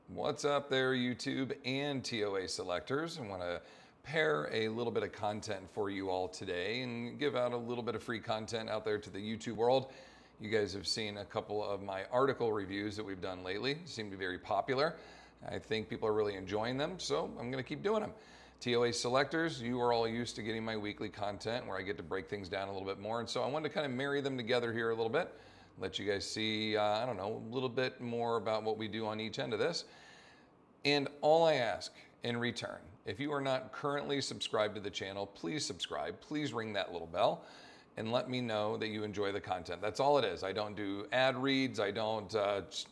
What's up there, YouTube and TOA selectors? I want to pair a little bit of content for you all today and give out a little bit of free content out there to the YouTube world. You guys have seen a couple of my article reviews that we've done lately. They seem to be very popular. I think people are really enjoying them, so I'm going to keep doing them. TOA selectors, you are all used to getting my weekly content where I get to break things down a little bit more, and so I wanted to kind of marry them together here a little bit. Let you guys see, I don't know, a little bit more about what we do on each end of this. And all I ask in return, if you are not currently subscribed to the channel, please subscribe. Please ring that little bell and let me know that you enjoy the content. That's all it is. I don't do ad reads. I don't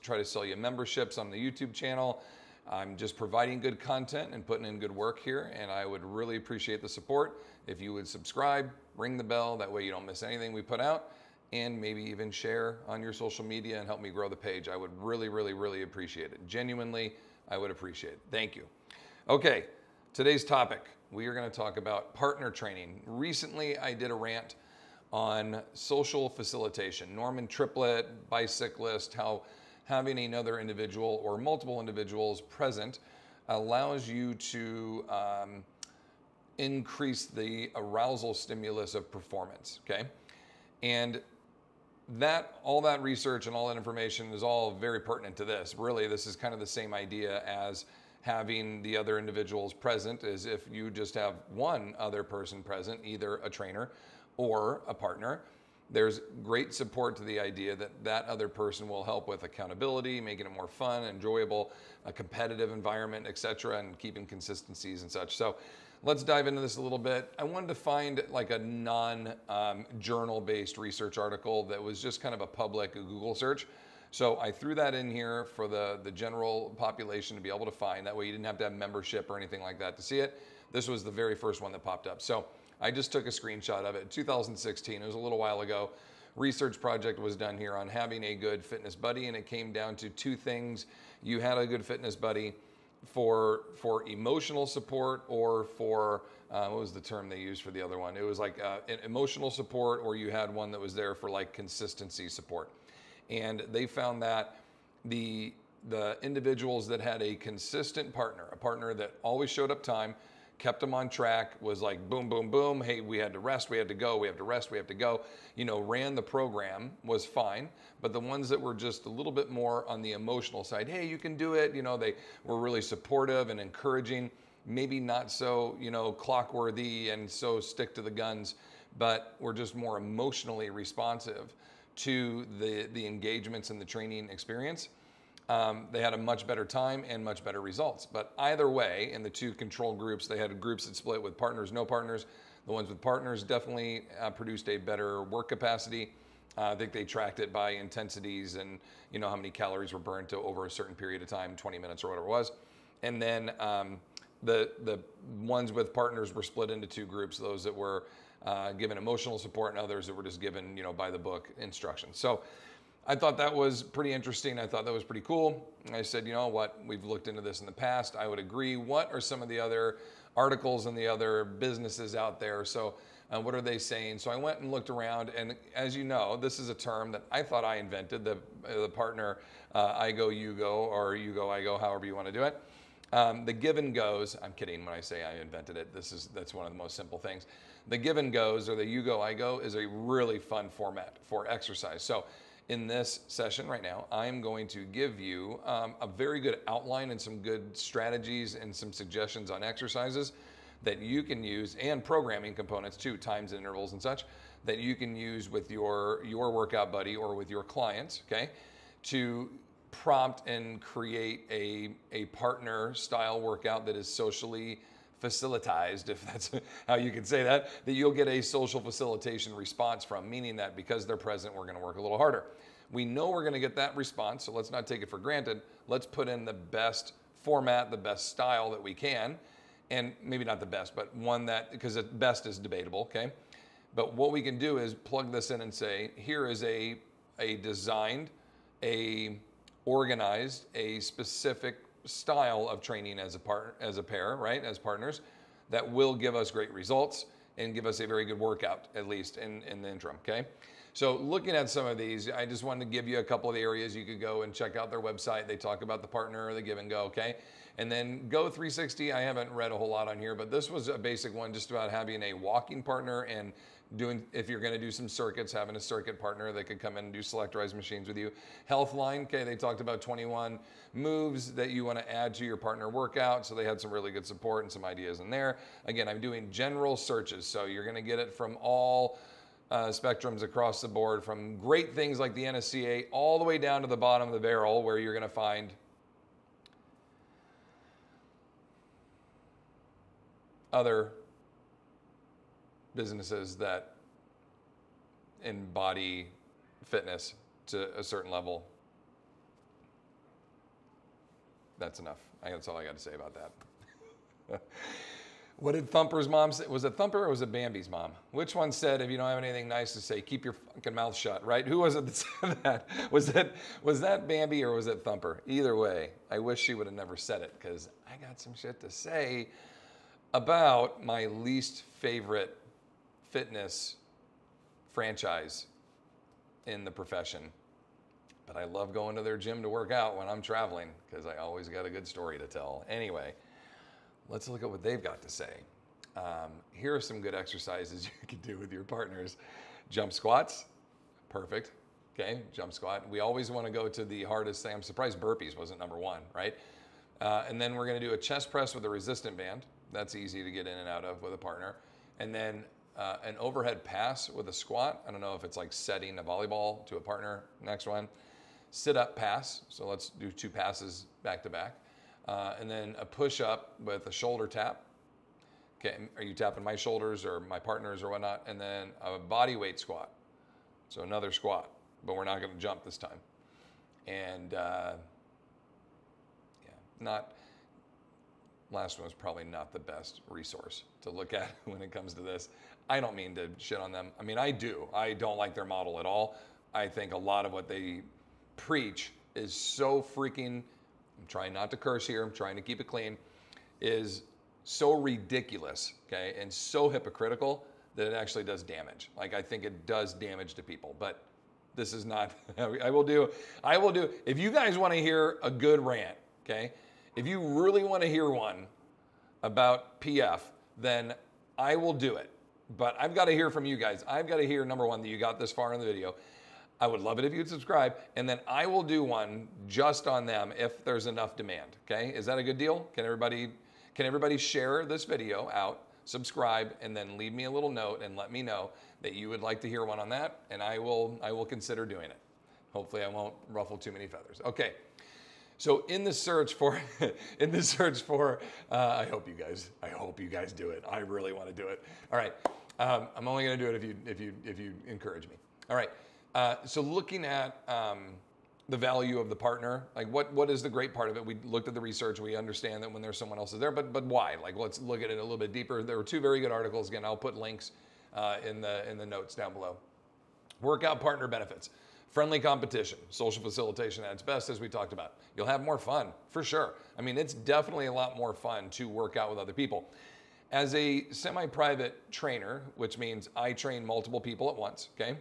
try to sell you memberships on the YouTube channel. I'm just providing good content and putting in good work here, and I would really appreciate the support if you would subscribe, ring the bell, that way you don't miss anything we put out, and maybe even share on your social media and help me grow the page. I would really, really, really appreciate it. Genuinely, I would appreciate it. Thank you. Okay, today's topic, we are going to talk about partner training. Recently, I did a rant on social facilitation. Norman Triplett, bicyclist, how having another individual or multiple individuals present allows you to increase the arousal stimulus of performance, okay? And all that research and all that information is all very pertinent to this. Really, this is kind of the same idea as having the other individuals present, as if you just have one other person present, either a trainer or a partner. There's great support to the idea that that other person will help with accountability, making it more fun, enjoyable, a competitive environment, etc., and keeping consistencies and such. So let's dive into this a little bit. I wanted to find like a non-journal-based research article that was just kind of a public Google search. So I threw that in here for the general population to be able to find. That way you didn't have to have membership or anything like that to see it. This was the very first one that popped up. So I just took a screenshot of it. 2016, it was a little while ago. Research project was done here on having a good fitness buddy, and it came down to two things. You had a good fitness buddy for emotional support, or for, what was the term they used for the other one? It was like emotional support, or you had one that was there for like consistency support. And they found that the individuals that had a consistent partner, a partner that always showed up time, kept them on track, was like boom, boom, boom, hey, we had to rest, we had to go, we have to rest, we have to go, you know, ran the program, was fine. But the ones that were just a little bit more on the emotional side, hey, you can do it, you know, they were really supportive and encouraging, maybe not so, you know, clockworthy and so stick to the guns, but were just more emotionally responsive to the engagements and the training experience. They had a much better time and much better results. But either way, in the two control groups, they had groups that split with partners, no partners. The ones with partners definitely produced a better work capacity. I think they tracked it by intensities and, you know, how many calories were burned over a certain period of time, 20 minutes or whatever it was. And then the ones with partners were split into two groups, those that were given emotional support and others that were just given, you know, by the book instructions. So I thought that was pretty interesting. I thought that was pretty cool. I said, you know what, we've looked into this in the past. I would agree. What are some of the other articles and the other businesses out there? So what are they saying? So I went and looked around, and as you know, this is a term that I thought I invented, the partner, I go, you go, or you go, I go, however you want to do it. The give and goes, I'm kidding when I say I invented it. That's one of the most simple things. The give and goes, or the you go, I go, is a really fun format for exercise. So in this session right now, I'm going to give you a very good outline and some good strategies and some suggestions on exercises that you can use, and programming components too, times and intervals and such, that you can use with your workout buddy or with your clients, okay, to prompt and create a partner style workout that is socially facilitized, if that's how you could say that you'll get a social facilitation response from, meaning that because they're present, we're going to work a little harder. We know we're going to get that response, so let's not take it for granted. Let's put in the best format, the best style that we can, and maybe not the best, but one that, because the best is debatable, okay? But what we can do is plug this in and say, here is a designed, a organized, a specific style of training as a pair, right, as partners, that will give us great results and give us a very good workout, at least in the interim, okay? So looking at some of these, I just wanted to give you a couple of the areas you could go and check out their website. They talk about the partner, the give and go, okay? And then Go 360, I haven't read a whole lot on here, but this was a basic one just about having a walking partner and doing, if you're gonna do some circuits, having a circuit partner that could come in and do selectorized machines with you. Healthline, okay, they talked about 21 moves that you wanna add to your partner workout, so they had some really good support and some ideas in there. Again, I'm doing general searches, so you're gonna get it from all spectrums across the board, from great things like the NSCA all the way down to the bottom of the barrel where you're gonna find other businesses that embody fitness to a certain level. That's enough. That's all I got to say about that. What did Thumper's mom say? Was it Thumper or was it Bambi's mom? Which one said, if you don't have anything nice to say, keep your fucking mouth shut, right? Who was it that said that? Was that Bambi or was it Thumper? Either way, I wish she would have never said it, because I got some shit to say about my least favorite fitness franchise in the profession. But I love going to their gym to work out when I'm traveling, because I always got a good story to tell. Anyway, let's look at what they've got to say. Here are some good exercises you can do with your partners. Jump squats, perfect. Okay, jump squat. We always want to go to the hardest thing. I'm surprised burpees wasn't number one, right? And then we're going to do a chest press with a resistant band. That's easy to get in and out of with a partner. And then an overhead pass with a squat. I don't know if it's like setting a volleyball to a partner. Next one, sit up pass. So let's do 2 passes back to back. And then a push up with a shoulder tap. Okay, are you tapping my shoulders or my partners or whatnot? And then a body weight squat. So another squat, but we're not going to jump this time. And last one was probably not the best resource to look at when it comes to this. I don't mean to shit on them. I mean, I do. I don't like their model at all. I think a lot of what they preach is so freaking, I'm trying not to curse here, I'm trying to keep it clean, is so ridiculous, okay, and so hypocritical that it actually does damage. Like, I think it does damage to people, but this is not, I will do, if you guys want to hear a good rant, okay, if you really want to hear one about PF, then I will do it. But I've got to hear from you guys. I've got to hear, number one, that you got this far in the video. I would love it if you'd subscribe, and then I will do one just on them if there's enough demand, okay? Is that a good deal? Can everybody share this video out, subscribe, and then leave me a little note and let me know that you would like to hear one on that, and I will consider doing it. Hopefully I won't ruffle too many feathers. Okay. So in the search for, I hope you guys do it. I really want to do it. All right, I'm only going to do it if you encourage me. All right, so looking at the value of the partner, like what is the great part of it? We looked at the research. We understand that when there's someone else is there, but why? Like, let's look at it a little bit deeper. There were 2 very good articles. Again, I'll put links in the notes down below. Workout partner benefits. Friendly competition, social facilitation at its best, as we talked about. You'll have more fun, for sure. I mean, it's definitely a lot more fun to work out with other people. As a semi-private trainer, which means I train multiple people at once, okay?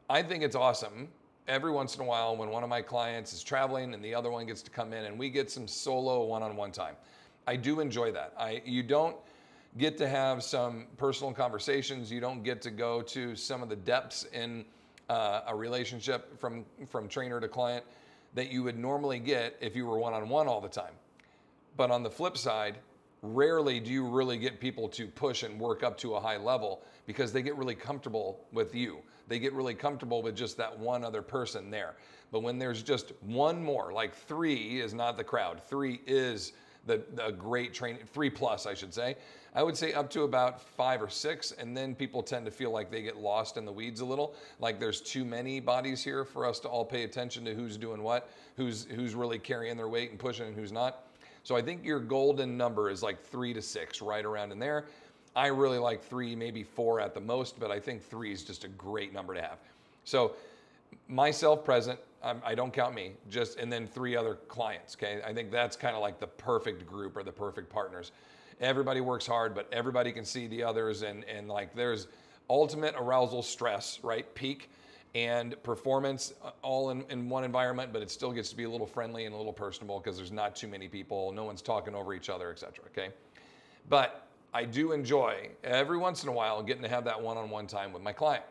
I think it's awesome every once in a while when one of my clients is traveling and the other one gets to come in and we get some solo one-on-one time. I do enjoy that. You don't get to have some personal conversations. You don't get to go to some of the depths in a relationship from trainer to client that you would normally get if you were one-on-one all the time. But on the flip side, rarely do you really get people to push and work up to a high level because they get really comfortable with you. They get really comfortable with just that one other person there. But when there's just one more, like 3 is not the crowd. 3 is the great training, 3+ I should say. I would say up to about 5 or 6, and then people tend to feel like they get lost in the weeds a little, like there's too many bodies here for us to all pay attention to who's doing what, who's really carrying their weight and pushing and who's not. So I think your golden number is like 3 to 6, right around in there. I really like 3, maybe 4 at the most, but I think 3 is just a great number to have. So myself present, I don't count me, and then 3 other clients, okay? I think that's kind of like the perfect group or the perfect partners. Everybody works hard, but everybody can see the others, and like there's ultimate arousal stress, right? Peak. and performance all in one environment, but it still gets to be a little friendly and a little personable because there's not too many people, no one's talking over each other, etc. Okay, but I do enjoy every once in a while getting to have that one-on-one time with my client.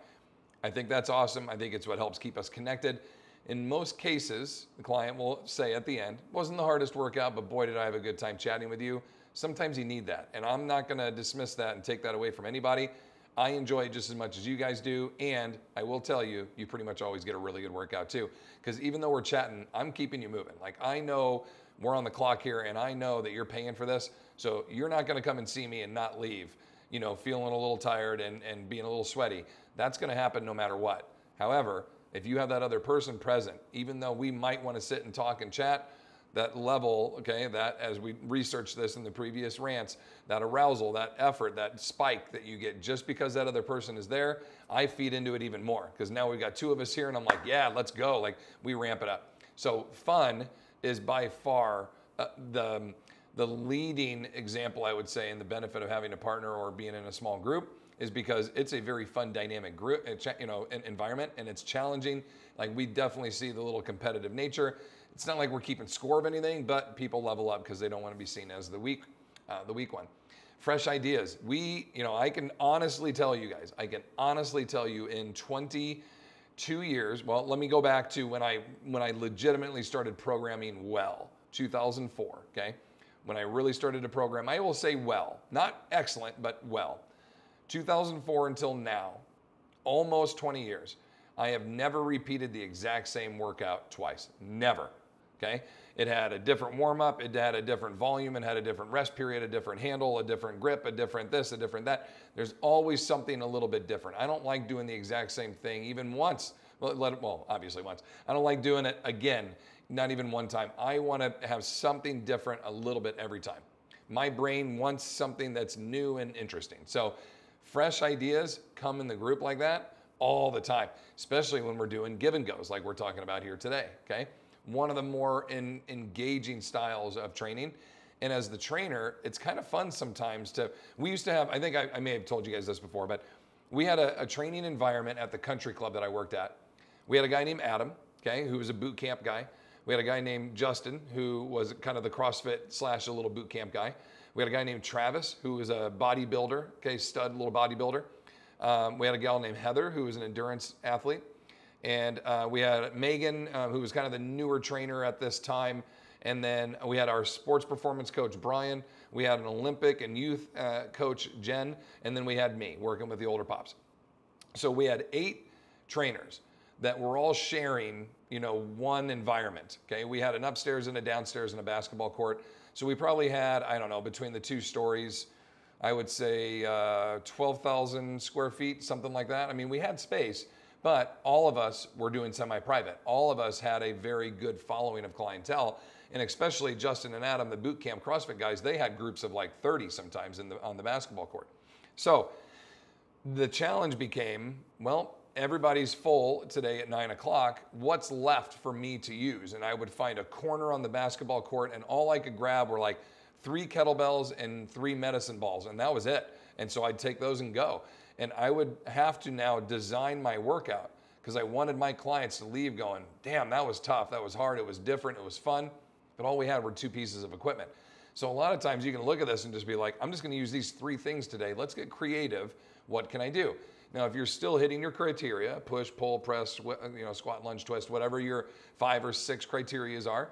I think that's awesome. I think it's what helps keep us connected. In most cases, the client will say at the end, wasn't the hardest workout, but boy, did I have a good time chatting with you. Sometimes you need that, and I'm not going to dismiss that and take that away from anybody. I enjoy it just as much as you guys do, and I will tell you, you pretty much always get a really good workout too, because even though we're chatting, I'm keeping you moving. Like, I know we're on the clock here, and I know that you're paying for this, so you're not going to come and see me and not leave, you know, feeling a little tired and being a little sweaty. That's going to happen no matter what. However, if you have that other person present, even though we might want to sit and talk and chat, that level, okay, that as we researched this in the previous rants, that arousal, that effort, that spike that you get just because that other person is there, I feed into it even more because now we've got two of us here and I'm like, yeah, let's go. Like, we ramp it up. So fun is by far the leading example, I would say, in the benefit of having a partner or being in a small group, is because it's a very fun, dynamic group, you know, environment, and it's challenging. Like, we definitely see the little competitive nature. It's not like we're keeping score of anything, but people level up because they don't want to be seen as the weak one. Fresh ideas. I can honestly tell you guys, in 22 years, well, let me go back to when I legitimately started programming well, 2004, okay? When I really started to program, I will say well, not excellent, but well. 2004 until now, almost 20 years, I have never repeated the exact same workout twice. Never. Okay? It had a different warm-up, it had a different volume, it had a different rest period, a different handle, a different grip, a different this, a different that. There's always something a little bit different. I don't like doing the exact same thing even once. Well, obviously once. I don't like doing it again, not even one time. I want to have something different a little bit every time. My brain wants something that's new and interesting. So fresh ideas come in the group like that all the time, especially when we're doing give and goes like we're talking about here today, okay? One of the more engaging styles of training. And as the trainer, it's kind of fun sometimes we used to have, I think I may have told you guys this before, but we had a training environment at the country club that I worked at. We had a guy named Adam, okay, who was a boot camp guy. We had a guy named Justin, who was kind of the CrossFit / a little boot camp guy. We had a guy named Travis, who was a bodybuilder, okay, stud little bodybuilder. We had a gal named Heather, who was an endurance athlete. And we had Megan, who was kind of the newer trainer at this time. And then we had our sports performance coach, Brian. We had an Olympic and youth coach, Jen. And then we had me working with the older pops. So we had 8 trainers that were all sharing, one environment, okay? We had an upstairs and a downstairs and a basketball court. So we probably had, I don't know, between the 2 stories, I would say 12,000 square feet, something like that. I mean, we had space. But all of us were doing semi-private. All of us had a very good following of clientele. And especially Justin and Adam, the boot camp CrossFit guys, they had groups of like 30 sometimes on the basketball court. So the challenge became, well, everybody's full today at 9 o'clock. What's left for me to use? And I would find a corner on the basketball court, and all I could grab were like 3 kettlebells and 3 medicine balls, and that was it. And so I'd take those and go. And I would have to now design my workout because I wanted my clients to leave going, damn, that was tough, that was hard, it was different, it was fun, but all we had were 2 pieces of equipment. So a lot of times you can look at this and just be like, I'm just gonna use these 3 things today. Let's get creative. What can I do? Now, if you're still hitting your criteria, push, pull, press, squat, lunge, twist, whatever your 5 or 6 criterias are,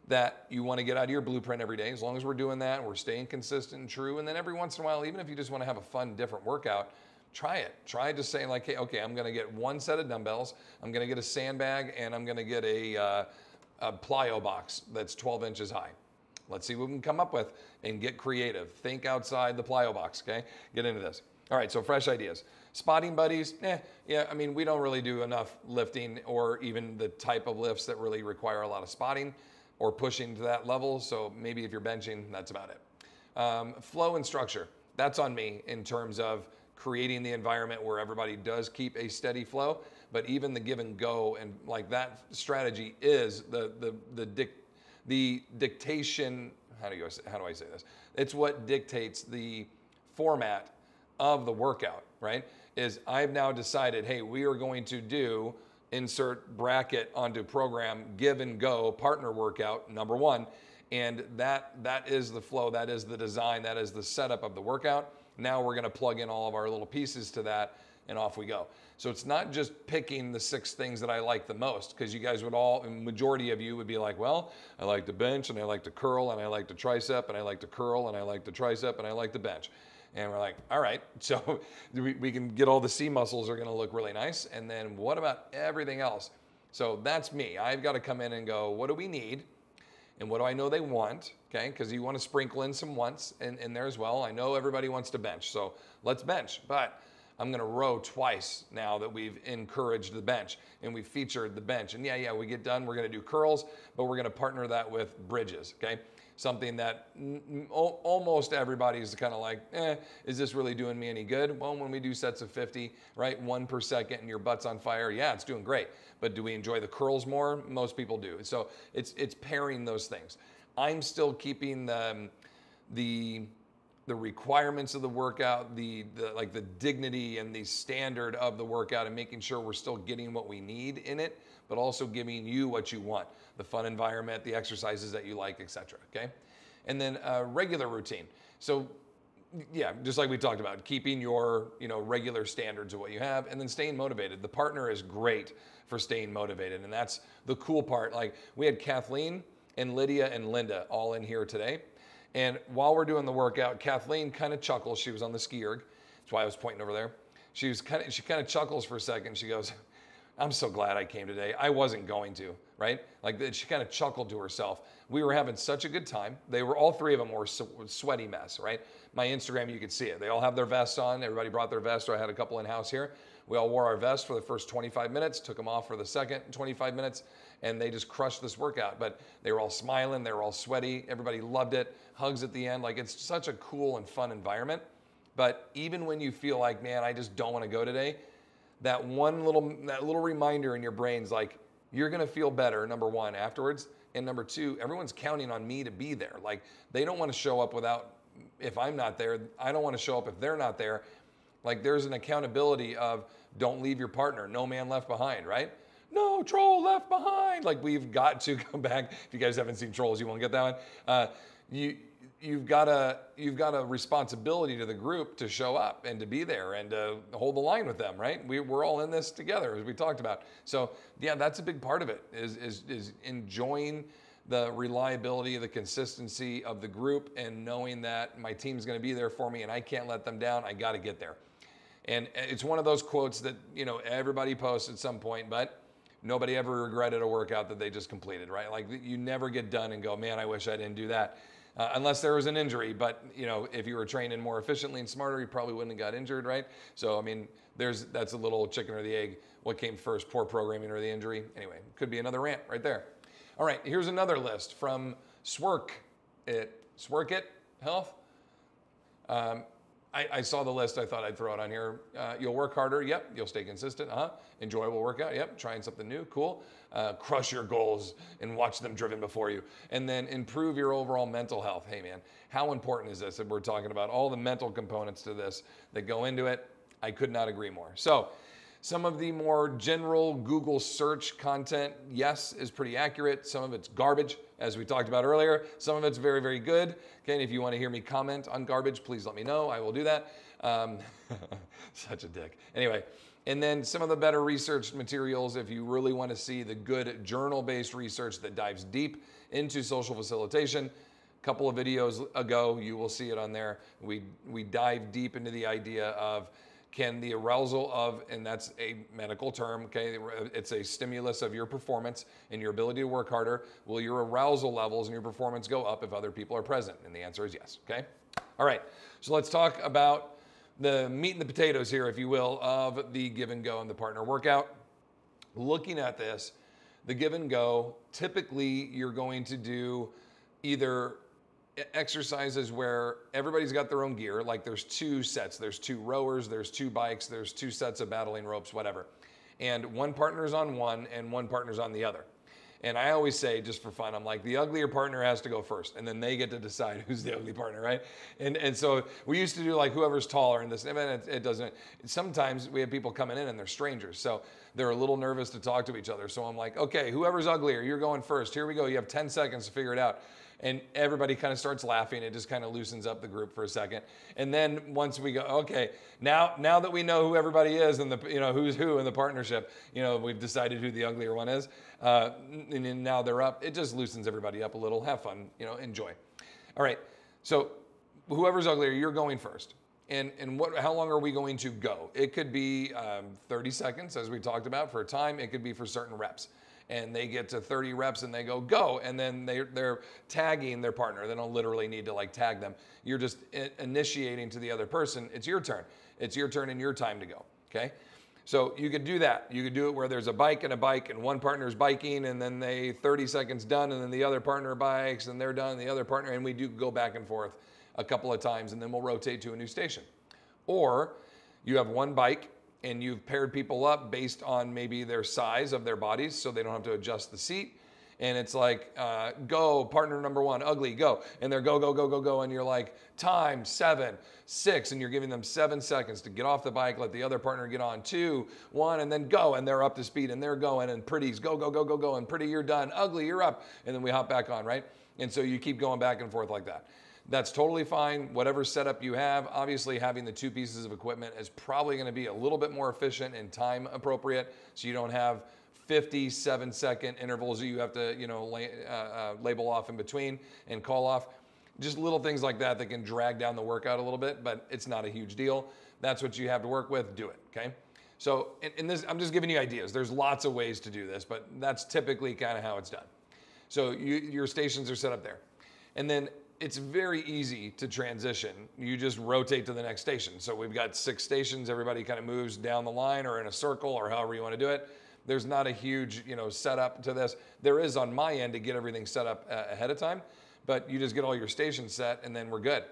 that you want to get out of your blueprint every day, as long as we're doing that, we're staying consistent and true. And then every once in a while, even if you just want to have a fun, different workout, try it. Try to say like, hey, okay, I'm going to get 1 set of dumbbells, I'm going to get a sandbag, and I'm going to get a plyo box that's 12 inches high. Let's see what we can come up with and get creative. Think outside the plyo box, okay? Get into this. All right, so fresh ideas. Spotting buddies, yeah, I mean, we don't really do enough lifting or even the type of lifts that really require a lot of spotting or pushing to that level. So maybe if you're benching, that's about it. Flow and structure, that's on me in terms of creating the environment where everybody does keep a steady flow, but even the give and go and like that strategy is the dictation, how do I say this? It's what dictates the format of the workout, right? Is I've now decided, hey, we are going to do insert bracket onto program, give and go, partner workout, number one. And that is the flow, that is the design, that is the setup of the workout. Now we're gonna plug in all of our little pieces to that and off we go. So it's not just picking the 6 things that I like the most, because you guys would all, a majority of you would be like, well, I like to bench and I like to curl and I like to tricep and I like to curl and I like to tricep and I like to bench. And we're like, all right, so we can get all the C muscles are gonna look really nice. And then what about everything else? So that's me. I've got to come in and go, what do we need? And what do I know they want? Okay, because you want to sprinkle in some wants in there as well. I know everybody wants to bench, so let's bench. But I'm going to row twice now that we've encouraged the bench and we've featured the bench. And yeah, we get done, we're going to do curls, but we're going to partner that with bridges, okay? Something that almost everybody's kind of like, is this really doing me any good? Well, when we do sets of 50, right, 1 per second and your butt's on fire, yeah, it's doing great. But do we enjoy the curls more? Most people do. So it's pairing those things. I'm still keeping the requirements of the workout, the dignity and the standard of the workout, and making sure we're still getting what we need in it, but also giving you what you want, the fun environment, the exercises that you like, etc. Okay, and then regular routine. So yeah, just like we talked about, keeping your regular standards of what you have, and then staying motivated. The partner is great for staying motivated, and that's the cool part. Like we had Kathleen and Lydia and Linda all in here today. And while we're doing the workout, Kathleen kind of chuckles. She was on the ski erg. That's why I was pointing over there. She kind of chuckles for a second. She goes, I'm so glad I came today. I wasn't going to, right? Like she kind of chuckled to herself. We were having such a good time. All 3 of them were a sweaty mess, right? My Instagram, you could see it. They all have their vests on. Everybody brought their vest, or I had a couple in house here. We all wore our vests for the first 25 minutes, took them off for the second 25 minutes, and they just crushed this workout. But they were all smiling, they were all sweaty, everybody loved it, hugs at the end. Like it's such a cool and fun environment. But even when you feel like, man, I just don't want to go today, that little reminder in your brain's like, you're gonna feel better, number one, afterwards. And number two, everyone's counting on me to be there. Like they don't want to show up if I'm not there. I don't want to show up if they're not there. Like there's an accountability of don't leave your partner, no man left behind, right? No troll left behind. Like we've got to come back. If you guys haven't seen Trolls, you won't get that one. You've got a responsibility to the group to show up and to be there and to hold the line with them, right? We're all in this together, as we talked about. So yeah, that's a big part of it, is enjoying the reliability, the consistency of the group, and knowing that my team's going to be there for me and I can't let them down. I got to get there. And it's one of those quotes that everybody posts at some point, but nobody ever regretted a workout that they just completed, right? Like you never get done and go, man, I wish I didn't do that. Unless there was an injury, but if you were training more efficiently and smarter, you probably wouldn't have got injured, right? So I mean, that's a little chicken or the egg. What came first, poor programming or the injury? Anyway, could be another rant right there. All right, here's another list from Swerk It Health. I saw the list. I thought I'd throw it on here. You'll work harder. Yep. You'll stay consistent. Enjoyable workout. Yep. Trying something new. Cool. Crush your goals and watch them driven before you. And then improve your overall mental health. Hey, man, how important is this? If we're talking about all the mental components to this that go into it, I could not agree more. So some of the more general Google search content, yes, is pretty accurate. Some of it's garbage, as we talked about earlier. Some of it's very, very good. Okay, and if you want to hear me comment on garbage, please let me know. I will do that. Such a dick. Anyway, and then some of the better researched materials, if you really want to see the good journal-based research that dives deep into social facilitation. A couple of videos ago, you will see it on there. We dive deep into the idea of, can the arousal of, and that's a medical term, okay, it's a stimulus of your performance and your ability to work harder. Will your arousal levels and your performance go up if other people are present? And the answer is yes, okay? All right, so let's talk about the meat and the potatoes here, if you will, of the give and go and the partner workout. Looking at this, the give and go, typically you're going to do either exercises where everybody's got their own gear, like there's 2 sets, there's 2 rowers, there's 2 bikes, there's 2 sets of battling ropes, whatever. And one partner's on one and one partner's on the other. And I always say, just for fun, I'm like, the uglier partner has to go first, and then they get to decide who's the ugly partner, right? And so we used to do like whoever's taller in this, and it doesn't, sometimes we have people coming in and they're strangers. So they're a little nervous to talk to each other. So I'm like, okay, whoever's uglier, you're going first. Here we go. You have 10 seconds to figure it out. And everybody kind of starts laughing. It just kind of loosens up the group for a second. And then once we go, okay, now that we know who everybody is and who's who in the partnership, we've decided who the uglier one is. And now they're up. It just loosens everybody up a little. Have fun, enjoy. All right. So whoever's uglier, you're going first. And how long are we going to go? It could be 30 seconds, as we talked about, for a time. It could be for certain reps. And they get to 30 reps and they go, and then they're tagging their partner. They don't literally need to like tag them. You're just initiating to the other person. It's your turn. It's your turn and your time to go, okay? So you could do that. You could do it where there's a bike and one partner's biking and then 30 seconds done and then the other partner bikes and they're done and the other partner, and we do go back and forth a couple of times and then we'll rotate to a new station. Or you have one bike and you've paired people up based on maybe their size of their bodies so they don't have to adjust the seat. And it's like, go, partner number one, ugly, go. And they're go. And you're like, time, 7, 6. And you're giving them 7 seconds to get off the bike, let the other partner get on, 2, 1, and then go. And they're up to speed and they're going. And pretty's go. And pretty, you're done. Ugly, you're up. And then we hop back on, right? And so you keep going back and forth like that. That's totally fine. Whatever setup you have, obviously having the 2 pieces of equipment is probably going to be a little bit more efficient and time appropriate. So you don't have 57-second intervals that you have to, label off in between and call off. Just little things like that can drag down the workout a little bit, but it's not a huge deal. That's what you have to work with. Do it, okay? So in this, I'm just giving you ideas. There's lots of ways to do this, but that's typically kind of how it's done. So your stations are set up there. And then it's very easy to transition. You just rotate to the next station. So we've got 6 stations. Everybody kind of moves down the line or in a circle or however you want to do it. There's not a huge, setup to this. There is on my end to get everything set up ahead of time, but you just get all your stations set and then we're good.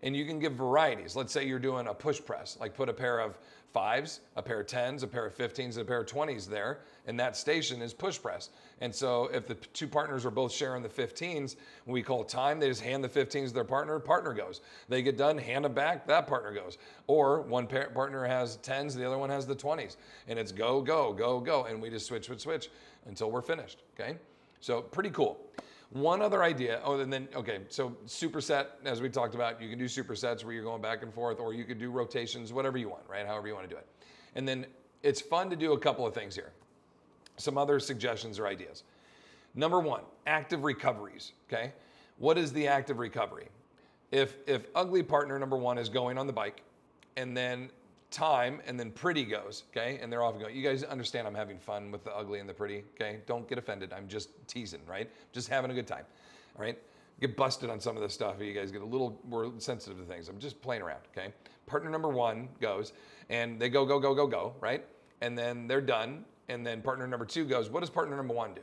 And you can give varieties. Let's say you're doing a push press, like put a pair of 5s, a pair of 10s, a pair of 15s, and a pair of 20s there, and that station is push press. And so if the 2 partners are both sharing the 15s, when we call time, they just hand the 15s to their partner goes. They get done, hand them back, that partner goes. Or one partner has 10s, the other one has the 20s, and it's go, and we just switch until we're finished, okay? So pretty cool. One other idea, so superset, as we talked about, you can do supersets where you're going back and forth, or you could do rotations, whatever you want, right? However you want to do it. And then it's fun to do a couple of things here. Some other suggestions or ideas. Number 1, active recoveries, okay? What is the active recovery? If ugly partner number 1 is going on the bike, and then time, and then pretty goes, okay? And they're off and going. You guys understand I'm having fun with the ugly and the pretty, okay? Don't get offended. I'm just teasing, right? Just having a good time, all right? Get busted on some of this stuff. You guys get a little more sensitive to things. I'm just playing around, okay? Partner number 1 goes, and they go, right? And then they're done, and then partner number 2 goes. What does partner number 1 do?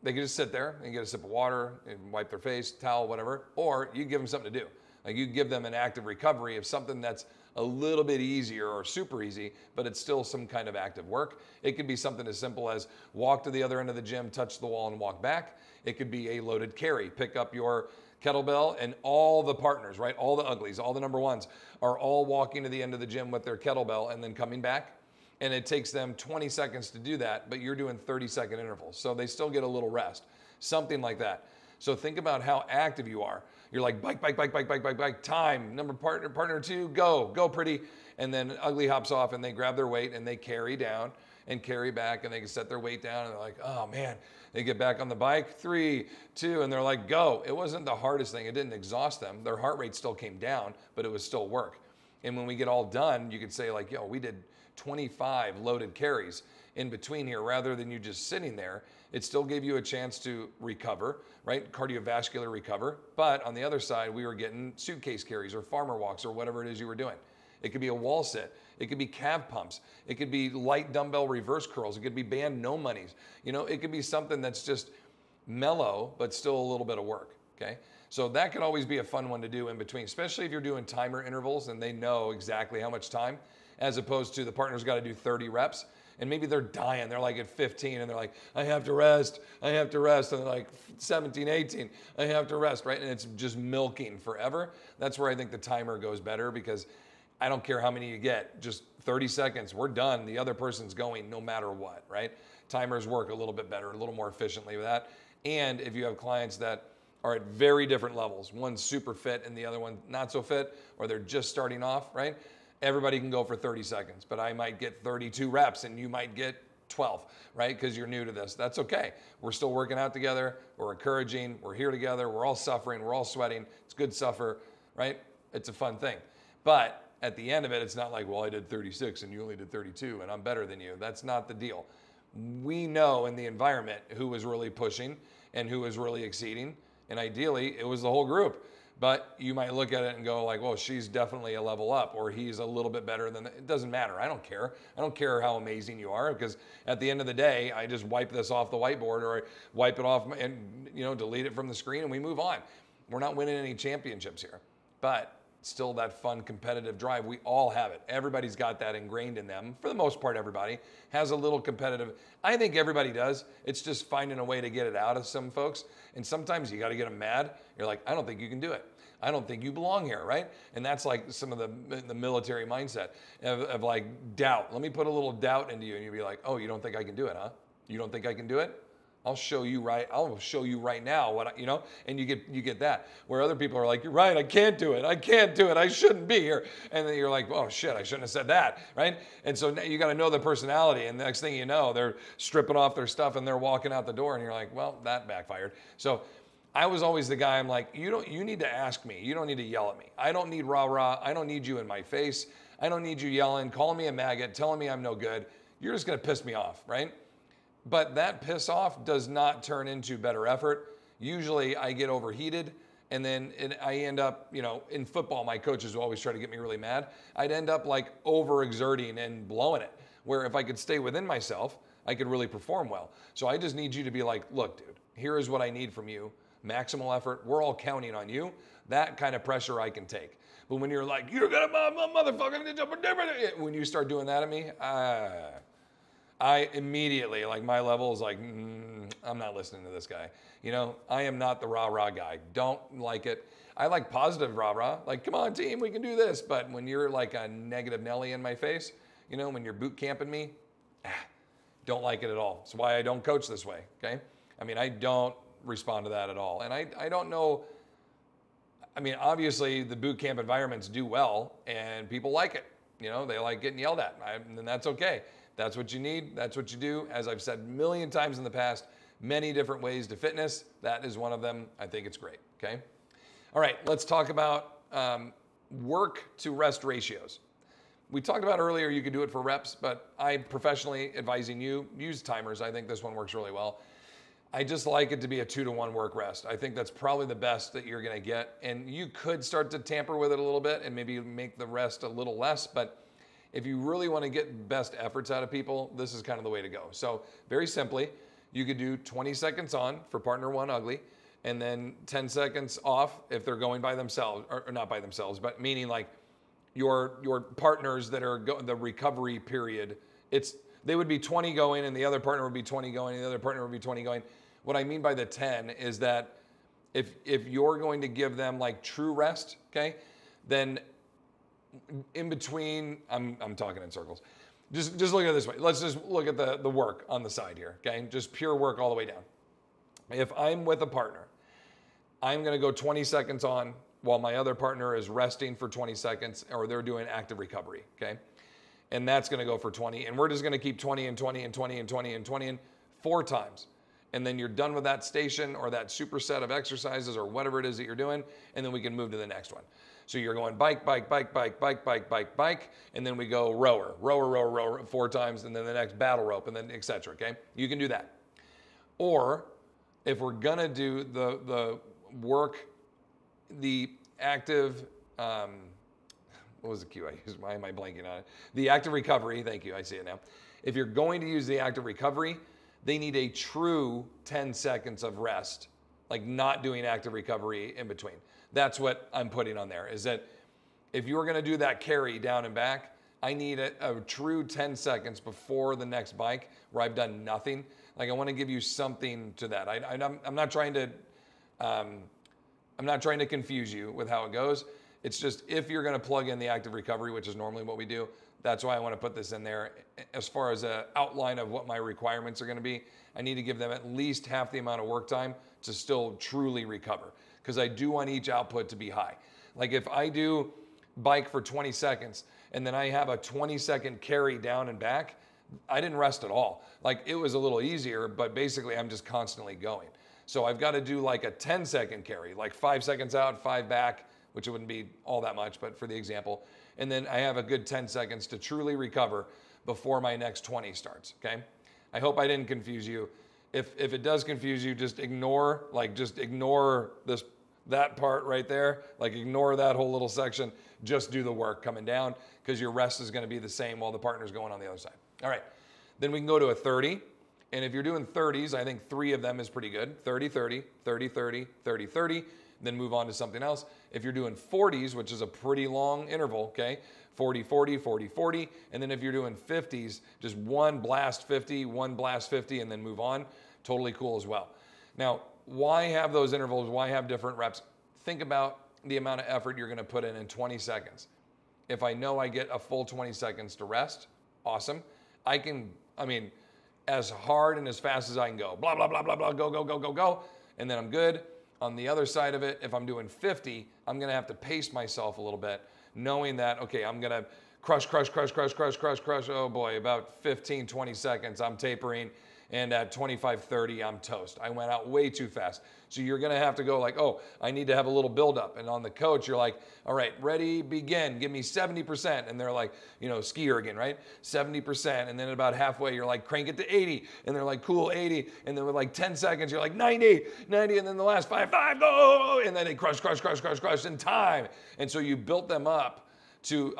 They can just sit there and get a sip of water and wipe their face, towel, whatever, or you give them something to do. Like you give them an active recovery of something that's a little bit easier or super easy, but it's still some kind of active work. It could be something as simple as walk to the other end of the gym, touch the wall and walk back. It could be a loaded carry. Pick up your kettlebell and all the partners, right? All the uglies, all the number 1s are all walking to the end of the gym with their kettlebell and then coming back. And it takes them 20 seconds to do that, but you're doing 30-second intervals. So they still get a little rest, something like that. So think about how active you are. You're like bike, time, partner 2, go pretty. And then ugly hops off and they grab their weight and they carry down and carry back and they can set their weight down and they're like, oh man, they get back on the bike, 3, 2, and they're like, go. It wasn't the hardest thing. It didn't exhaust them. Their heart rate still came down, but it was still work. And when we get all done, you could say like, yo, we did 25 loaded carries in between here rather than you just sitting there. It still gave you a chance to recover, right? Cardiovascular recover. But on the other side, we were getting suitcase carries or farmer walks or whatever it is you were doing. It could be a wall sit. It could be calf pumps. It could be light dumbbell reverse curls. It could be band no monies. It could be something that's just mellow, but still a little bit of work, okay? So that could always be a fun one to do in between, especially if you're doing timer intervals and they know exactly how much time, as opposed to the partner's got to do 30 reps and maybe they're dying. They're like at 15 and they're like, I have to rest. I have to rest. And they're like 17, 18, I have to rest, right? And it's just milking forever. That's where I think the timer goes better, because I don't care how many you get, just 30 seconds, we're done. The other person's going no matter what, right? Timers work a little bit better, a little more efficiently with that. And if you have clients that are at very different levels, one's super fit and the other one not so fit, or they're just starting off, right? Everybody can go for 30 seconds, but I might get 32 reps and you might get 12, right? Because you're new to this. That's okay. We're still working out together. We're encouraging. We're here together. We're all suffering. We're all sweating. It's good suffer, right? It's a fun thing. But at the end of it, it's not like, well, I did 36 and you only did 32 and I'm better than you. That's not the deal. We know in the environment who was really pushing and who was really exceeding. And ideally, it was the whole group. But you might look at it and go like, well, she's definitely a level up, or he's a little bit better than, it doesn't matter. I don't care. I don't care how amazing you are, because at the end of the day, I just wipe this off the whiteboard, or I wipe it off and, you know, delete it from the screen and we move on. We're not winning any championships here, but still that fun competitive drive. We all have it. Everybody's got that ingrained in them. For the most part, everybody has a little competitive. I think everybody does. It's just finding a way to get it out of some folks. And sometimes you got to get them mad. You're like, I don't think you can do it. I don't think you belong here, right? And that's like some of the military mindset of like doubt. Let me put a little doubt into you, and you'll be like, oh, you don't think I can do it, huh? You don't think I can do it? I'll show you right now what you know, and you get that. Where other people are like, you're right, I can't do it. I can't do it. I shouldn't be here. And then you're like, oh shit, I shouldn't have said that, right? And so you got to know the personality, and the next thing you know, they're stripping off their stuff and they're walking out the door, and you're like, well, that backfired. So I was always the guy, I'm like, you need to ask me. You don't need to yell at me. I don't need rah-rah. I don't need you in my face. I don't need you yelling, calling me a maggot, telling me I'm no good. You're just going to piss me off, right? But that piss off does not turn into better effort. Usually I get overheated, and then I end up, you know, in football, my coaches will always try to get me really mad. I'd end up like overexerting and blowing it, where if I could stay within myself, I could really perform well. So I just need you to be like, look, dude, here is what I need from you. Maximal effort. We're all counting on you. That kind of pressure I can take. But when you're like, you're gonna motherfucker, when you start doing that at me, I immediately, like, my level is like, I'm not listening to this guy. You know, I am not the rah-rah guy. Don't like it. I like positive rah-rah. Like, come on, team, we can do this. But when you're like a negative Nelly in my face, you know, when you're boot camping me, don't like it at all. That's why I don't coach this way, okay? I mean, I don't respond to that at all. And I don't know, I mean, obviously the boot camp environments do well and people like it. You know, they like getting yelled at, and that's okay. That's what you need. That's what you do. As I've said a million times in the past, many different ways to fitness. That is one of them. I think it's great, okay? All right, let's talk about work to rest ratios. We talked about earlier you could do it for reps, but I professionally advising you, use timers. I think this one works really well. I just like it to be a 2-to-1 work rest. I think that's probably the best that you're gonna get. And you could start to tamper with it a little bit and maybe make the rest a little less, but if you really want to get best efforts out of people, this is kind of the way to go. So very simply, you could do 20 seconds on for partner one ugly, and then 10 seconds off if they're going by themselves, or not by themselves, but meaning like your partners that are the recovery period, they would be 20 going and the other partner would be 20 going and the other partner would be 20 going. What I mean by the 10 is that if you're going to give them like true rest, okay, then in between, I'm talking in circles. Just look at it this way. Let's just look at the work on the side here, okay? Just pure work all the way down. If I'm with a partner, I'm gonna go 20 seconds on while my other partner is resting for 20 seconds, or they're doing active recovery, okay? And that's gonna go for 20, and we're just gonna keep 20 and 20 and 20 and 20 and 20 and 4 times. And then you're done with that station or that superset of exercises or whatever it is that you're doing, and then we can move to the next one. So you're going bike, bike, bike, bike, bike, bike, bike, bike, and then we go rower, rower, rower, rower 4 times, and then the next battle rope, and then et cetera, okay? You can do that. Or if we're gonna do the work, the active, what was the cue I used? Why am I blanking on it? The active recovery, thank you, I see it now. If you're going to use the active recovery, they need a true 10 seconds of rest, like not doing active recovery in between. That's what I'm putting on there, is that if you're gonna do that carry down and back, I need a true 10 seconds before the next bike where I've done nothing. Like I want to give you something to that. I'm not trying to, I'm not trying to confuse you with how it goes. It's just if you're going to plug in the active recovery, which is normally what we do, that's why I want to put this in there. As far as an outline of what my requirements are going to be, I need to give them at least half the amount of work time to still truly recover, because I do want each output to be high. Like if I do bike for 20 seconds and then I have a 20-second carry down and back, I didn't rest at all. Like it was a little easier, but basically I'm just constantly going. So I've got to do like a 10-second carry, like 5 seconds out, 5 back, which it wouldn't be all that much, but for the example. And then I have a good 10 seconds to truly recover before my next 20 starts, okay? I hope I didn't confuse you. If it does confuse you, just ignore this, that part right there. Like ignore that whole little section. Just do the work coming down, because your rest is going to be the same while the partner's going on the other side. All right, then we can go to a 30. And if you're doing 30s, I think 3 of them is pretty good. 30, 30, 30, 30, 30, 30, then move on to something else. If you're doing 40s, which is a pretty long interval, okay? 40, 40, 40, 40. And then if you're doing 50s, just one blast 50, and then move on. Totally cool as well. Now, why have those intervals? Why have different reps? Think about the amount of effort you're going to put in 20 seconds. If I know I get a full 20 seconds to rest, awesome. As hard and as fast as I can go. Blah, blah, blah, blah, blah, go, go, go, go, go. And then I'm good. On the other side of it, if I'm doing 50, I'm going to have to pace myself a little bit, knowing that, okay, I'm going to crush. Oh boy, about 15, 20 seconds, I'm tapering. And at 25, 30, I'm toast. I went out way too fast. So you're going to have to go like, oh, I need to have a little buildup. And on the coach, you're like, all right, ready, begin. Give me 70%. And they're like, skier again, right? 70%. And then about halfway, you're like, crank it to 80. And they're like, cool, 80. And then with like 10 seconds, you're like, 90. And then the last 5, go. And then they crush in time. And so you built them up to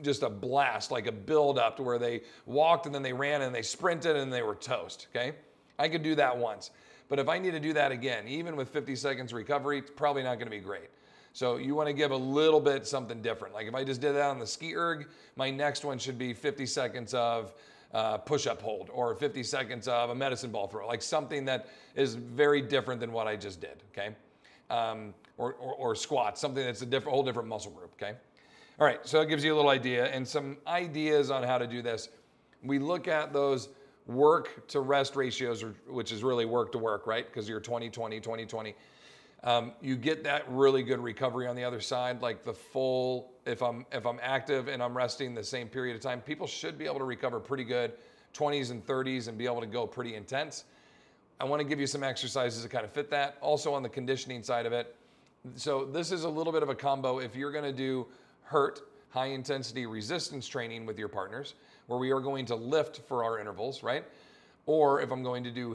just a blast, like a build up to where they walked and then they ran and they sprinted and they were toast, okay? I could do that once. But if I need to do that again, even with 50 seconds recovery, it's probably not gonna be great. So you wanna give a little bit something different. Like if I just did that on the ski erg, my next one should be 50 seconds of push-up hold, or 50 seconds of a medicine ball throw, like something that is very different than what I just did, okay? Or squats, something that's a whole different muscle group, okay? All right, so it gives you a little idea and some ideas on how to do this. We look at those work to rest ratios, which is really work to work, right? Because you're 20, 20, 20, 20. You get that really good recovery on the other side, like the full, if I'm active and I'm resting the same period of time, people should be able to recover pretty good, 20s and 30s, and be able to go pretty intense. I want to give you some exercises to kind of fit that. Also on the conditioning side of it. So this is a little bit of a combo. If you're going to do high intensity resistance training with your partners, where we are going to lift for our intervals, right? Or if I'm going to do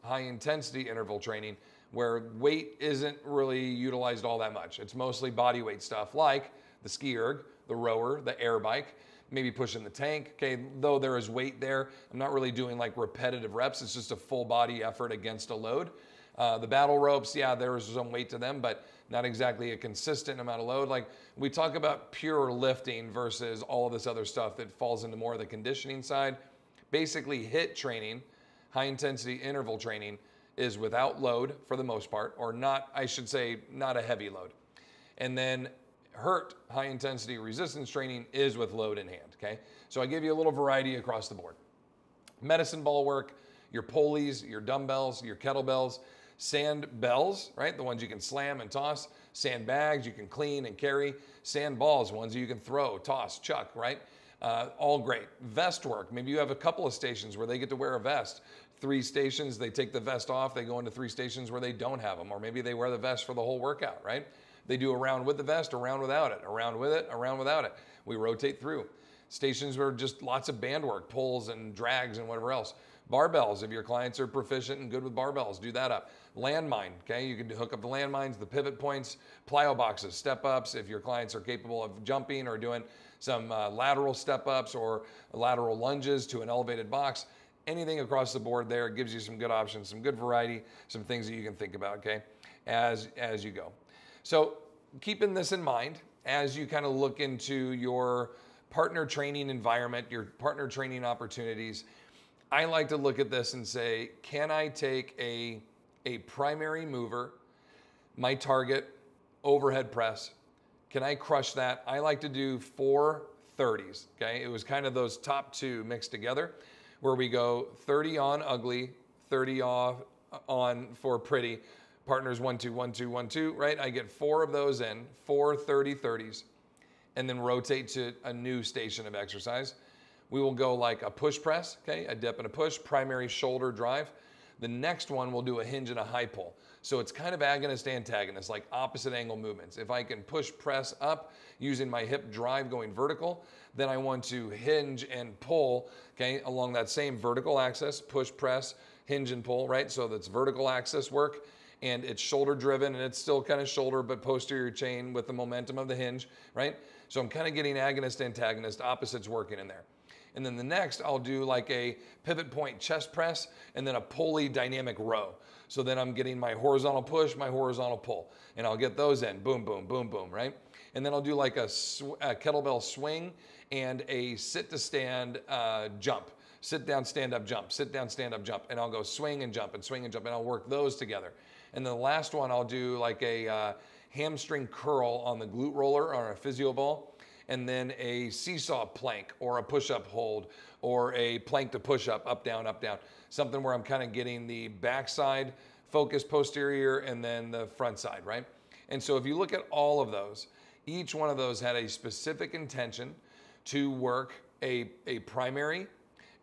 high intensity interval training, where weight isn't really utilized all that much. It's mostly body weight stuff like the ski erg, the rower, the air bike, maybe pushing the tank. Okay, though there is weight there, I'm not really doing like repetitive reps. It's just a full body effort against a load. The battle ropes, yeah, there is some weight to them, but not exactly a consistent amount of load. Like we talk about pure lifting versus all of this other stuff that falls into more of the conditioning side. Basically HIIT training, high intensity interval training, is without load for the most part, or not, I should say, not a heavy load. And then high intensity resistance training is with load in hand, okay? So I give you a little variety across the board. Medicine ball work, your pulleys, your dumbbells, your kettlebells, sand bells, right? The ones you can slam and toss, sand bags you can clean and carry, sand balls, ones you can throw, toss, chuck, right? All great. Vest work, maybe you have a couple of stations where they get to wear a vest. 3 stations, they take the vest off, they go into 3 stations where they don't have them, or maybe they wear the vest for the whole workout, right? They do a round with the vest, a round without it, a round with it, a round without it. We rotate through. Stations where just lots of band work, pulls and drags and whatever else. Barbells, if your clients are proficient and good with barbells, do that up. Landmine, okay? You can hook up the landmines, the pivot points, plyo boxes, step ups, if your clients are capable of jumping or doing some lateral step ups or lateral lunges to an elevated box. Anything across the board there gives you some good options, some good variety, some things that you can think about, okay, as you go. So keeping this in mind, as you kind of look into your partner training environment, your partner training opportunities, I like to look at this and say, can I take a primary mover, my target, overhead press, can I crush that? I like to do 4 30s, okay? It was kind of those top two mixed together where we go 30 on ugly, 30 off on for pretty, partners 1, 2, 1, 2, 1, 2, right? I get 4 of those in, 4 30 30s, and then rotate to a new station of exercise. We will go like a push press, okay? A dip and a push, primary shoulder drive. The next one we'll do a hinge and a high pull. So it's kind of agonist antagonist, like opposite angle movements. If I can push press up using my hip drive going vertical, then I want to hinge and pull, okay, along that same vertical axis, push press, hinge and pull, right? So that's vertical axis work, and it's shoulder driven, and it's still kind of shoulder, but posterior chain with the momentum of the hinge, right? So I'm kind of getting agonist antagonist, opposites working in there. And then the next, I'll do like a pivot point chest press and then a pulley dynamic row. So then I'm getting my horizontal push, my horizontal pull, and I'll get those in, boom, boom, boom, boom, right? And then I'll do like a kettlebell swing and a sit to stand jump. Sit down, stand up, jump, sit down, stand up, jump. And I'll go swing and jump and swing and jump, and I'll work those together. And then the last one, I'll do like a hamstring curl on the glute roller or a physio ball, and then a seesaw plank or a push-up hold or a plank to push-up, up, down, something where I'm kind of getting the backside focus posterior and then the front side, right? And so if you look at all of those, each one of those had a specific intention to work a primary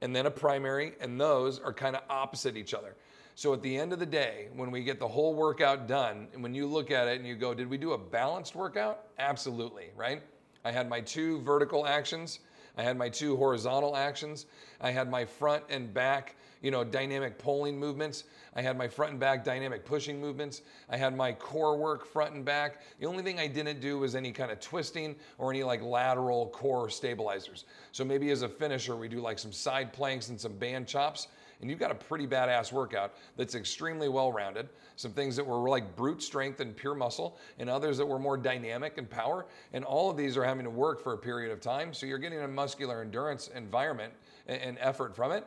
and then a primary, and those are kind of opposite each other. So at the end of the day, when we get the whole workout done, and when you look at it and you go, did we do a balanced workout? Absolutely, right? I had my 2 vertical actions. I had my 2 horizontal actions. I had my front and back, dynamic pulling movements. I had my front and back dynamic pushing movements. I had my core work front and back. The only thing I didn't do was any kind of twisting or any like lateral core stabilizers. So maybe as a finisher, we do like some side planks and some band chops, and you've got a pretty badass workout that's extremely well-rounded. Some things that were like brute strength and pure muscle, and others that were more dynamic and power. And all of these are having to work for a period of time. So you're getting a muscular endurance environment and effort from it.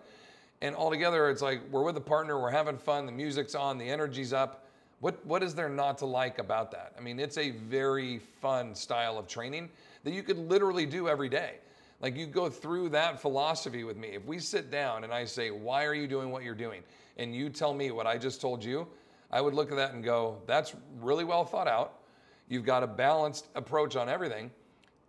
And altogether, it's like we're with a partner, we're having fun, the music's on, the energy's up. What is there not to like about that? I mean, it's a very fun style of training that you could literally do every day. Like you go through that philosophy with me. If we sit down and I say, why are you doing what you're doing? And you tell me what I just told you, I would look at that and go, that's really well thought out. You've got a balanced approach on everything.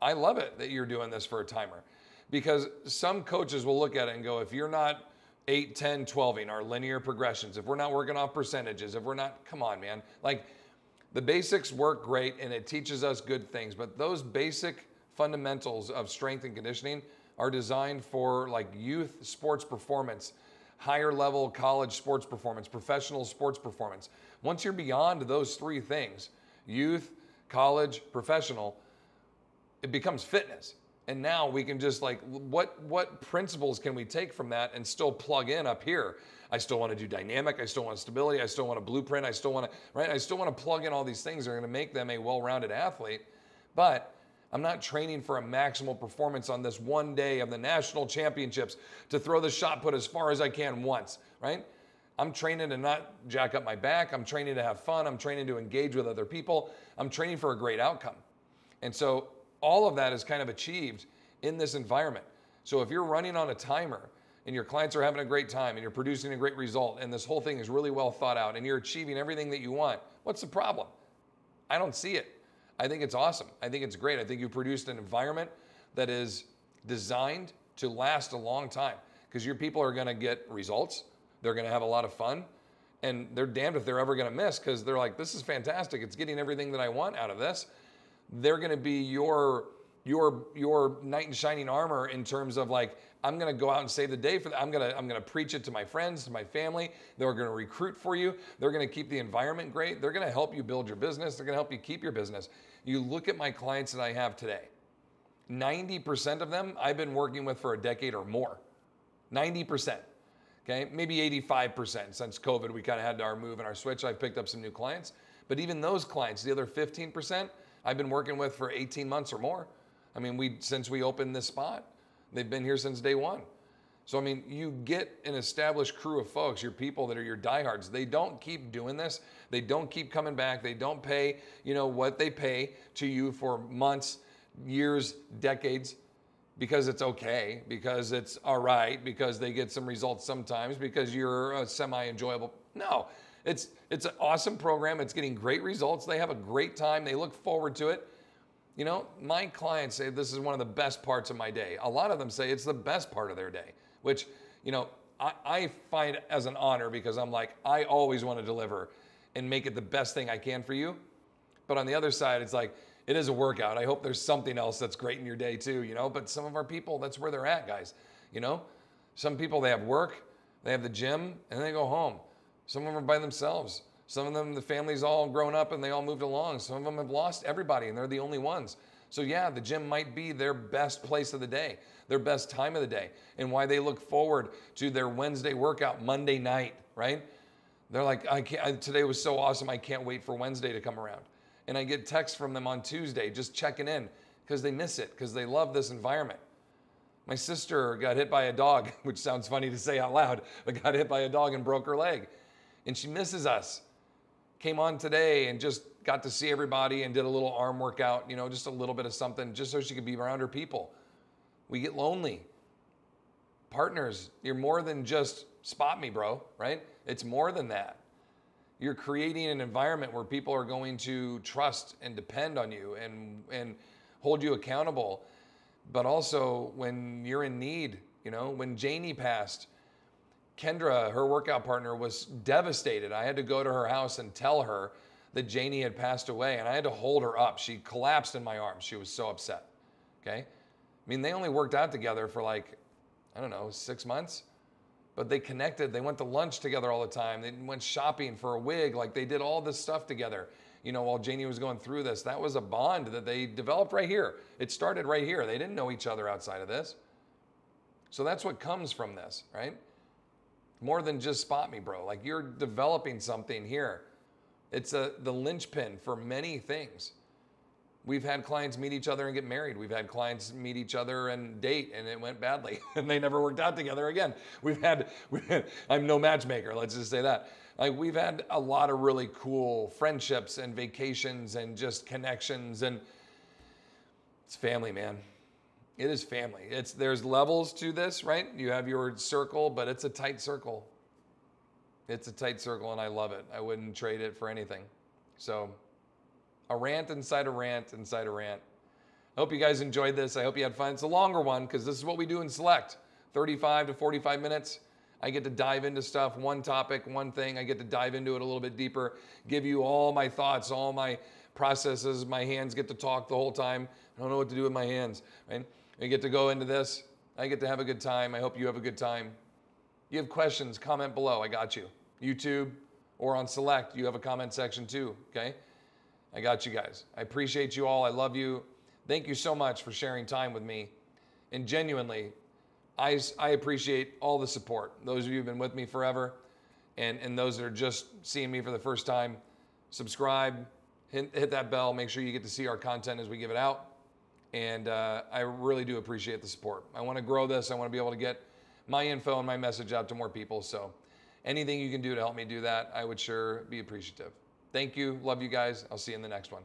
I love it that you're doing this for a timer, because some coaches will look at it and go, if you're not 8, 10, 12ing our linear progressions, if we're not working off percentages, if we're not, come on, man. Like the basics work great and it teaches us good things, but those basic fundamentals of strength and conditioning are designed for like youth sports performance, higher level college sports performance, professional sports performance. Once you're beyond those 3 things, youth, college, professional, it becomes fitness. And now we can just like, what principles can we take from that and still plug in up here? I still want to do dynamic. I still want stability. I still want a blueprint. I still want to, right? I still want to plug in all these things that are going to make them a well-rounded athlete. But I'm not training for a maximal performance on this one day of the national championships to throw the shot put as far as I can once, right? I'm training to not jack up my back. I'm training to have fun. I'm training to engage with other people. I'm training for a great outcome. And so all of that is kind of achieved in this environment. So if you're running on a timer and your clients are having a great time and you're producing a great result and this whole thing is really well thought out and you're achieving everything that you want, what's the problem? I don't see it. I think it's awesome. I think it's great. I think you produced an environment that is designed to last a long time, because your people are going to get results. They're going to have a lot of fun, and they're damned if they're ever going to miss, because they're like, this is fantastic. It's getting everything that I want out of this. They're going to be your knight in shining armor in terms of like, I'm going to go out and save the day for that. I'm going to preach it to my friends, to my family. They're going to recruit for you. They're going to keep the environment great. They're going to help you build your business. They're going to help you keep your business. You look at my clients that I have today, 90% of them I've been working with for a decade or more. 90%. Okay, maybe 85% since COVID. We kind of had our move and our switch. I've picked up some new clients, but even those clients, the other 15%, I've been working with for 18 months or more. I mean, since we opened this spot, they've been here since day one. So, I mean, you get an established crew of folks, your people that are your diehards. They don't keep doing this. They don't keep coming back. They don't pay, what they pay to you for months, years, decades, because it's okay, because it's all right, because they get some results sometimes, because you're semi-enjoyable. No, it's an awesome program. It's getting great results. They have a great time. They look forward to it. My clients say this is one of the best parts of my day. A lot of them say it's the best part of their day, which, I find as an honor, because I'm like, I always want to deliver and make it the best thing I can for you. But on the other side, it's like, it is a workout. I hope there's something else that's great in your day too, but some of our people, that's where they're at, guys. Some people, they have work, they have the gym, and they go home. Some of them are by themselves. Some of them, the family's all grown up and they all moved along. Some of them have lost everybody and they're the only ones. So yeah, the gym might be their best place of the day, their best time of the day, and why they look forward to their Wednesday workout Monday night, right? They're like, today was so awesome, I can't wait for Wednesday to come around. And I get texts from them on Tuesday just checking in because they miss it, because they love this environment. My sister got hit by a dog, which sounds funny to say out loud, but got hit by a dog and broke her leg. And she misses us. Came on today and just got to see everybody and did a little arm workout, just a little bit of something, just so she could be around her people. We get lonely. Partners, you're more than just spot me, bro, right? It's more than that. You're creating an environment where people are going to trust and depend on you and hold you accountable. But also when you're in need, when Janie passed, Kendra, her workout partner, was devastated. I had to go to her house and tell her that Janie had passed away, and I had to hold her up. She collapsed in my arms. She was so upset, okay? I mean, they only worked out together for 6 months, but they connected. They went to lunch together all the time. They went shopping for a wig. They did all this stuff together, while Janie was going through this. That was a bond that they developed right here. It started right here. They didn't know each other outside of this. So that's what comes from this, right? More than just spot me, bro. You're developing something here. It's the linchpin for many things. We've had clients meet each other and get married. We've had clients meet each other and date, and it went badly, and they never worked out together again. I'm no matchmaker, let's just say that. We've had a lot of really cool friendships and vacations and just connections, and it's family, man. It is family. There's levels to this, right? You have your circle, but it's a tight circle. It's a tight circle, and I love it. I wouldn't trade it for anything. So, a rant inside a rant inside a rant. I hope you guys enjoyed this. I hope you had fun. It's a longer one because this is what we do in Select. 35 to 45 minutes. I get to dive into stuff, one topic, one thing. I get to dive into it a little bit deeper, give you all my thoughts, all my processes. My hands get to talk the whole time. I don't know what to do with my hands, right? I get to go into this. I get to have a good time. I hope you have a good time. You have questions, comment below. I got you. YouTube or on Select, you have a comment section too, okay? I got you guys. I appreciate you all. I love you. Thank you so much for sharing time with me. And genuinely, I appreciate all the support. Those of you who've been with me forever and those that are just seeing me for the first time, subscribe, hit that bell. Make sure you get to see our content as we give it out. And I really do appreciate the support. I want to grow this. I want to be able to get my info and my message out to more people. So anything you can do to help me do that, I would sure be appreciative. Thank you. Love you guys. I'll see you in the next one.